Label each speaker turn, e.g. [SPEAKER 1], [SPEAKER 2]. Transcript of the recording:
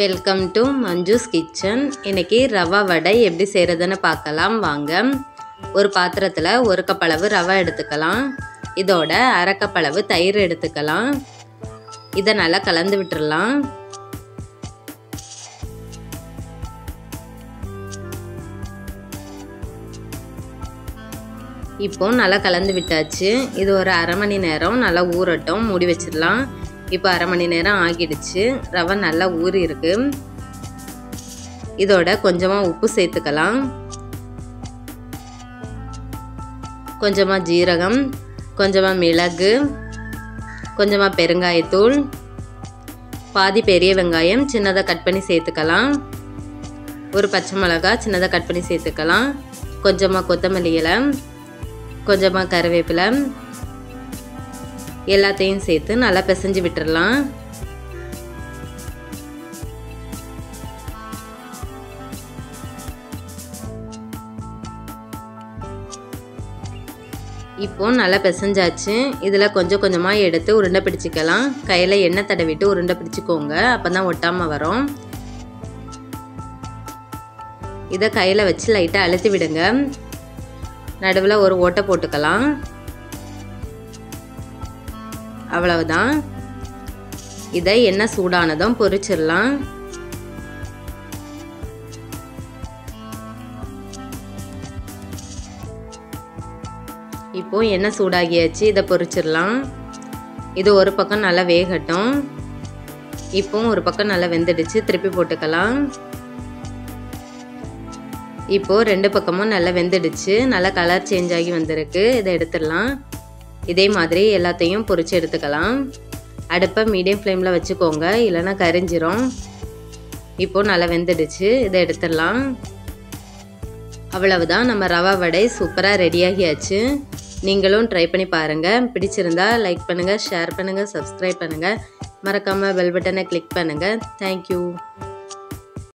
[SPEAKER 1] Welcome to Manju's kitchen. இன்றைக்கி ரவா வடை எப்படி செய்கிறதுன்னு பார்க்கலாம் வாங்க. ஒரு பாத்திரத்தில் 1 கப் அளவு ரவை எடுத்துக்கலாம். இதோட 1/2 கப் அளவு தயிர் எடுத்துக்கலாம். இதை நல்லா கலந்து விட்டுறலாம். இப்போ நல்லா கலந்து விட்டாச்சு. இது ஒரு 1/2 மணி நேரம் நல்லா ஊறட்டும், மூடி வச்சிடலாம். இப்போ 1/2 மணி நேரம் ஆகிடுச்சு. ரவை நல்லா ஊறி இருக்கு. இதோட கொஞ்சமாக உப்பு சேர்த்துக்கலாம், கொஞ்சமாக ஜீரகம், கொஞ்சமாக மிளகு, கொஞ்சமாக பெருங்காயத்தூள், பாதி பெரிய வெங்காயம் சின்னதாக கட் பண்ணி சேர்த்துக்கலாம், ஒரு பச்சை மிளகாய் சின்னதாக கட் பண்ணி சேர்த்துக்கலாம், கொஞ்சமாக கொத்தமல்லி இலை, கொஞ்சமாக கருவேப்பிலை, எல்லாத்தையும் சேர்த்து நல்லா பிசைஞ்சு விட்டுறலாம். இப்போ நல்லா பிசைஞ்சாச்சு. இதில் கொஞ்சம் கொஞ்சமாக எடுத்து உருண்டை பிடிச்சிக்கலாம். கையில் எண்ணெய் தடவிட்டு உருண்டை பிடிச்சிக்கோங்க, அப்போ தான் ஒட்டாமல் வரும். இதை கையில் வச்சு லைட்டாக அழுத்தி விடுங்க. நடுவில் ஒரு ஓட்டை போட்டுக்கலாம். அவ்வளவுதான். இதை எண்ணெய் சூடானதும் பொரிச்சிடலாம். இப்போ எண்ணெய் சூடாகியாச்சு, இதை பொரிச்சிடலாம். இது ஒரு பக்கம் நல்லா வேகட்டும். இப்போ ஒரு பக்கம் நல்லா வெந்துடுச்சு, திருப்பி போட்டுக்கலாம். இப்போ 2 பக்கமும் நல்லா வெந்துடுச்சு, நல்லா கலர் சேஞ்ச் ஆகி வந்திருக்கு. இதை எடுத்துடலாம். இதே மாதிரி எல்லாத்தையும் பொரிச்சு எடுத்துக்கலாம். அடுப்பை மீடியம் ஃப்ளேமில் வச்சுக்கோங்க, இல்லைன்னா கரிஞ்சிரும். இப்போது நல்லா வெந்துடுச்சு, இதை எடுத்துடலாம். அவ்வளவுதான், நம்ம ரவா வடை சூப்பராக ரெடியாகியாச்சு. நீங்களும் ட்ரை பண்ணி பாருங்கள். பிடிச்சிருந்தா லைக் பண்ணுங்கள், ஷேர் பண்ணுங்கள், சப்ஸ்கிரைப் பண்ணுங்கள். மறக்காமல் பெல் பட்டனை கிளிக் பண்ணுங்கள். தேங்க்யூ.